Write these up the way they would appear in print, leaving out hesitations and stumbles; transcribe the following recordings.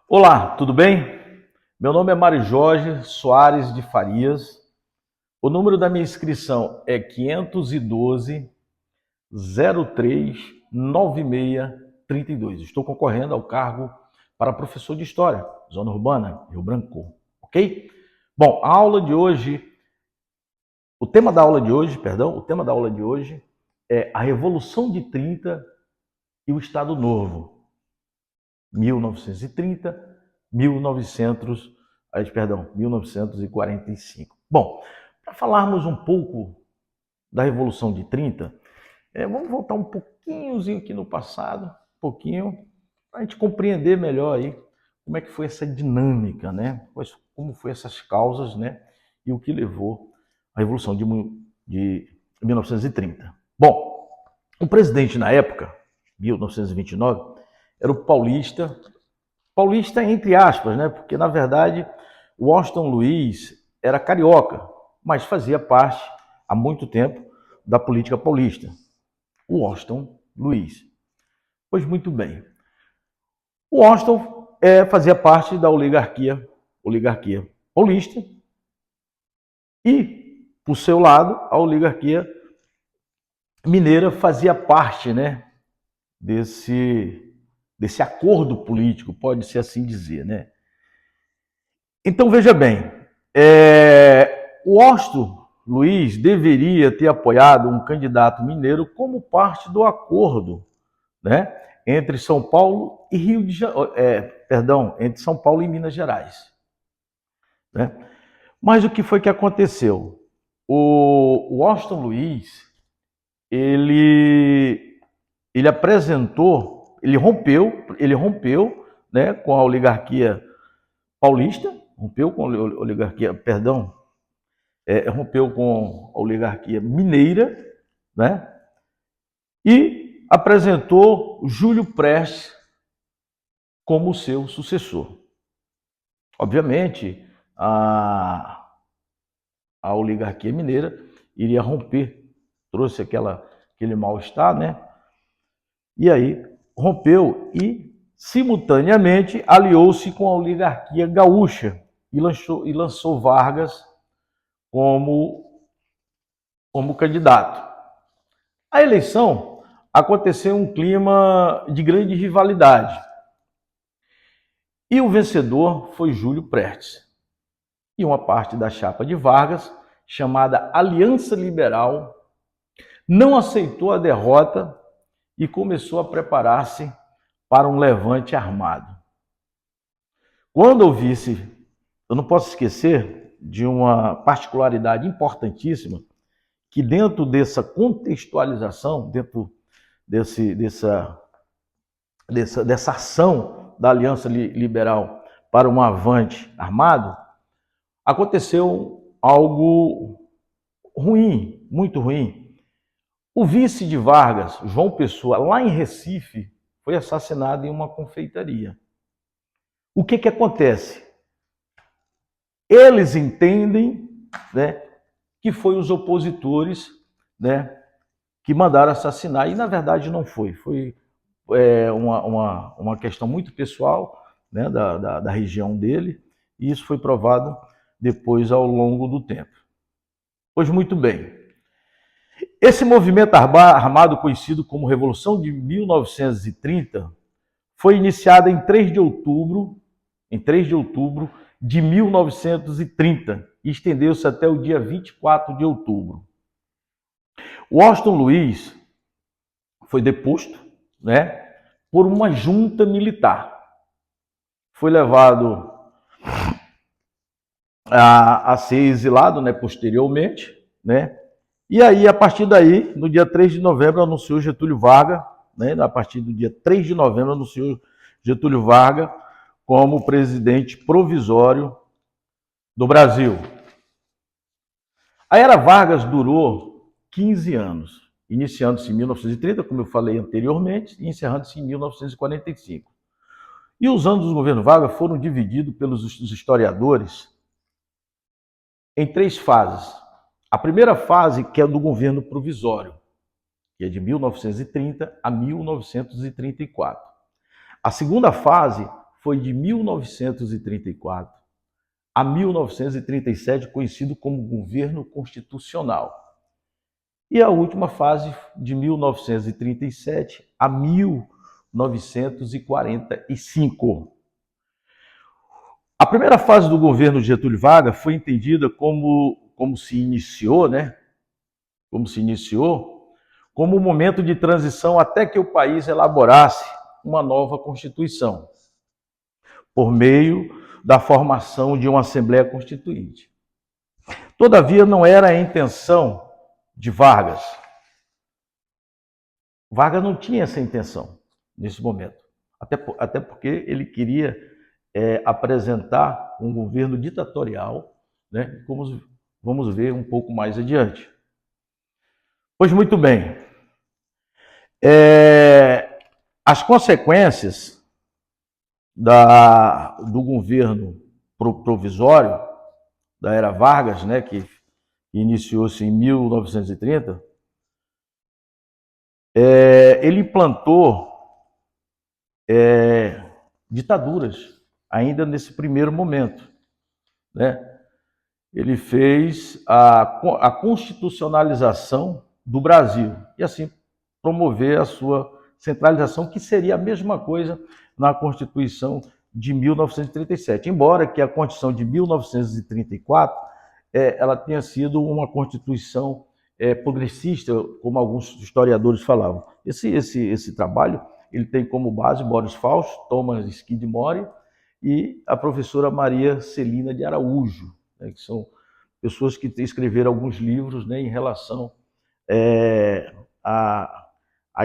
Olá, tudo bem? Meu nome é Mário Jorge Soares de Farias. O número da minha inscrição é 512 03 9632. Estou concorrendo ao cargo para professor de História, Zona Urbana, Rio Branco, ok? Bom, o tema da aula de hoje é a Revolução de 30 e o Estado Novo. 1930, 1945. Bom, para falarmos um pouco da Revolução de 30, vamos voltar um pouquinhozinho aqui no passado, para a gente compreender melhor aí como é que foi essa dinâmica, né? Como foi essas causas, né? E o que levou à Revolução de 1930. Bom, o presidente na época, 1929, era o paulista entre aspas, né? Porque na verdade o Washington Luiz era carioca, mas fazia parte há muito tempo da política paulista. O Washington Luiz. Pois muito bem. O Washington fazia parte da oligarquia paulista e, por seu lado, a oligarquia mineira fazia parte, né, desse acordo político, pode-se assim dizer, né? Então, veja bem, o Washington Luiz deveria ter apoiado um candidato mineiro como parte do acordo, né, entre São Paulo e entre São Paulo e Minas Gerais, né? Mas o que foi que aconteceu? O Washington Luiz, ele rompeu, né, com a oligarquia paulista, rompeu com a oligarquia mineira, né? E apresentou Júlio Prestes como seu sucessor. Obviamente, a oligarquia mineira iria romper, trouxe aquele mal-estar, né? E aí rompeu e, simultaneamente, aliou-se com a oligarquia gaúcha e lançou Vargas como candidato. A eleição aconteceu em um clima de grande rivalidade. E o vencedor foi Júlio Prestes. E uma parte da chapa de Vargas, chamada Aliança Liberal, não aceitou a derrota e começou a preparar-se para um levante armado. Quando eu não posso esquecer de uma particularidade importantíssima, que dentro dessa contextualização, dentro dessa ação da Aliança Liberal para um avante armado, aconteceu algo ruim, muito ruim. O vice de Vargas, João Pessoa, lá em Recife, foi assassinado em uma confeitaria. O que acontece? Eles entendem, né, que foi os opositores, né, que mandaram assassinar, e na verdade não foi. Foi uma questão muito pessoal, né, da região dele, e isso foi provado depois ao longo do tempo. Pois muito bem. Esse movimento armado, conhecido como Revolução de 1930, foi iniciado em 3 de outubro de 1930 e estendeu-se até o dia 24 de outubro. Washington Luiz foi deposto, né, por uma junta militar. Foi levado a ser exilado, né, posteriormente, né? E aí, a partir daí, no dia 3 de novembro, anunciou Getúlio Vargas, né? A partir do dia 3 de novembro, anunciou Getúlio Vargas como presidente provisório do Brasil. A Era Vargas durou 15 anos, iniciando-se em 1930, como eu falei anteriormente, e encerrando-se em 1945. E os anos do governo Vargas foram divididos pelos historiadores em 3 fases. A primeira fase, que é do governo provisório, que é de 1930 a 1934. A segunda fase foi de 1934 a 1937, conhecido como governo constitucional. E a última fase, de 1937 a 1945. A primeira fase do governo de Getúlio Vargas foi entendida como se iniciou, né? Como um momento de transição até que o país elaborasse uma nova Constituição, por meio da formação de uma Assembleia Constituinte. Todavia, não era a intenção de Vargas. Vargas não tinha essa intenção nesse momento, até porque ele queria apresentar um governo ditatorial, né, como vamos ver um pouco mais adiante. Pois muito bem, as consequências do governo provisório da era Vargas, né, que iniciou-se em 1930, ele implantou ditaduras ainda nesse primeiro momento, né? Ele fez a constitucionalização do Brasil e assim promover a sua centralização, que seria a mesma coisa na Constituição de 1937, embora que a Constituição de 1934 ela tenha sido uma Constituição progressista, como alguns historiadores falavam. Esse trabalho ele tem como base Boris Fausto, Thomas Skidmore e a professora Maria Celina de Araújo, né, que são pessoas que escreveram alguns livros, né, em relação à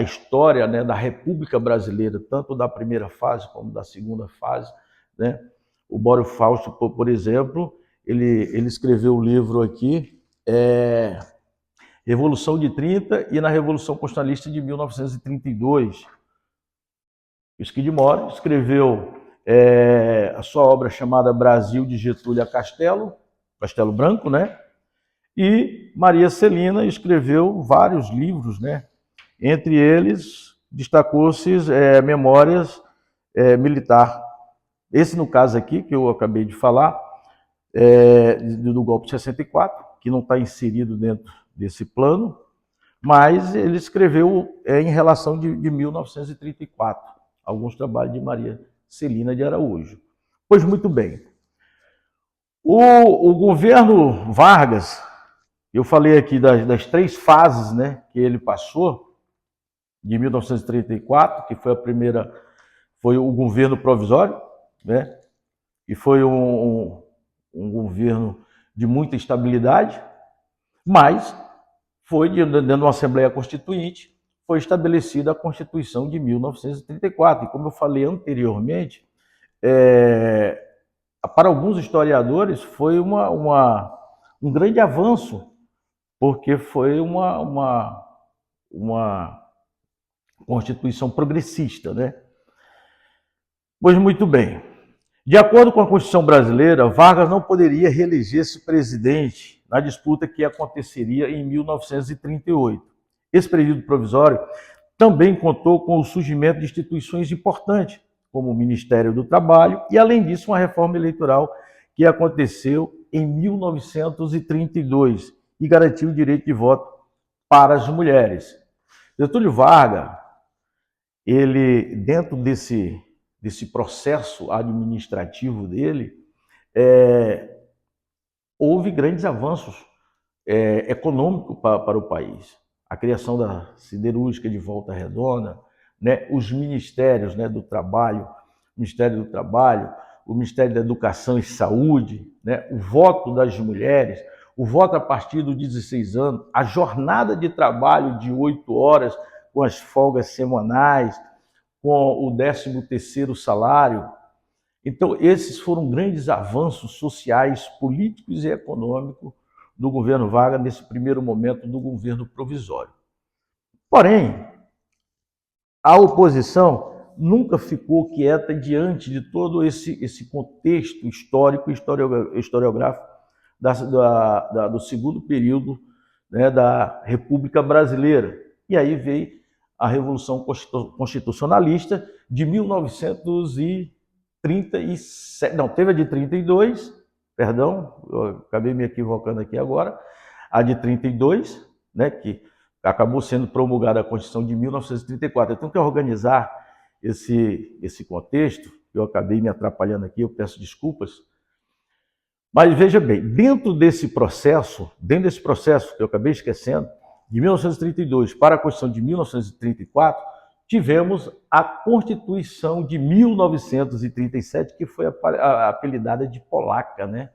história, né, da República Brasileira, tanto da primeira fase como da segunda fase, né? O Boris Fausto, por exemplo, ele escreveu um livro aqui, Revolução de 30 e na Revolução Constitucionalista de 1932. O Skidmore escreveu a sua obra chamada Brasil de Getúlio a Castelo Branco, né? E Maria Celina escreveu vários livros, né? Entre eles, destacou-se Memórias Militar. Esse, no caso aqui, que eu acabei de falar, do golpe de 64, que não está inserido dentro desse plano, mas ele escreveu em relação de 1934, alguns trabalhos de Maria Celina de Araújo. Pois muito bem. O governo Vargas, eu falei aqui das três fases, né, que ele passou, de 1934, que foi a primeira, foi o governo provisório, né, e foi um governo de muita estabilidade, mas foi dentro de uma Assembleia Constituinte, foi estabelecida a Constituição de 1934. E como eu falei anteriormente, para alguns historiadores foi um grande avanço, porque foi uma Constituição progressista, né? Pois muito bem. De acordo com a Constituição brasileira, Vargas não poderia reeleger-se presidente na disputa que aconteceria em 1938. Esse período provisório também contou com o surgimento de instituições importantes, como o Ministério do Trabalho e, além disso, uma reforma eleitoral que aconteceu em 1932 e garantiu o direito de voto para as mulheres. Getúlio Vargas, ele, dentro desse processo administrativo dele, houve grandes avanços econômicos para o país. A criação da siderúrgica de Volta Redonda, né, os ministérios, né, do Trabalho, o Ministério do Trabalho, o Ministério da Educação e Saúde, né, o voto das mulheres, o voto a partir dos 16 anos, a jornada de trabalho de 8 horas com as folgas semanais, com o 13º salário. Então, esses foram grandes avanços sociais, políticos e econômicos do governo Vargas nesse primeiro momento do governo provisório. Porém, a oposição nunca ficou quieta diante de todo esse contexto histórico e historiográfico do segundo período, né, da República Brasileira. E aí veio a Revolução Constitucionalista de 1930, 37, não, teve a de 32, perdão, eu acabei me equivocando aqui agora, a de 32, né, que acabou sendo promulgada a Constituição de 1934. Eu tenho que organizar esse contexto, eu acabei me atrapalhando aqui, eu peço desculpas, mas veja bem, dentro desse processo que eu acabei esquecendo, de 1932 para a Constituição de 1934, tivemos a Constituição de 1937, que foi apelidada de polaca, né?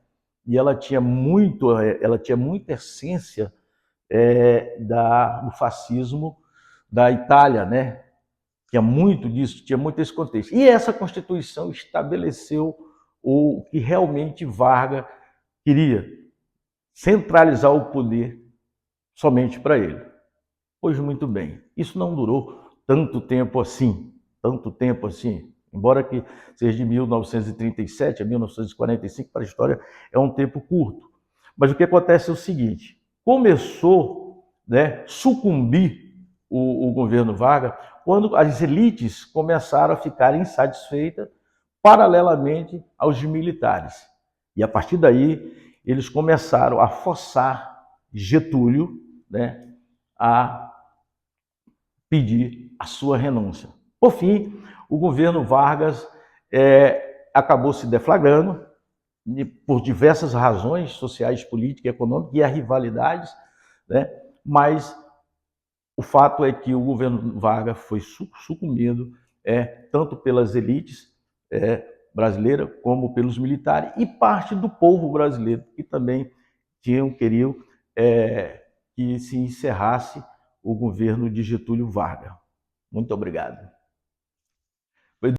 E ela tinha muita essência do fascismo da Itália, né? Tinha muito disso, tinha muito esse contexto. E essa Constituição estabeleceu o que realmente Vargas queria, centralizar o poder somente para ele. Pois muito bem, isso não durou tanto tempo assim, embora que seja de 1937 a 1945, para a história é um tempo curto. Mas o que acontece é o seguinte, começou, né, sucumbir o governo Vargas quando as elites começaram a ficar insatisfeitas paralelamente aos militares. E a partir daí, eles começaram a forçar Getúlio, né, a pedir a sua renúncia. Por fim, o governo Vargas acabou se deflagrando por diversas razões sociais, políticas, econômicas e as rivalidades, né? Mas o fato é que o governo Vargas foi sucumbido tanto pelas elites brasileiras como pelos militares e parte do povo brasileiro que também queriam que se encerrasse o governo de Getúlio Vargas. Muito obrigado.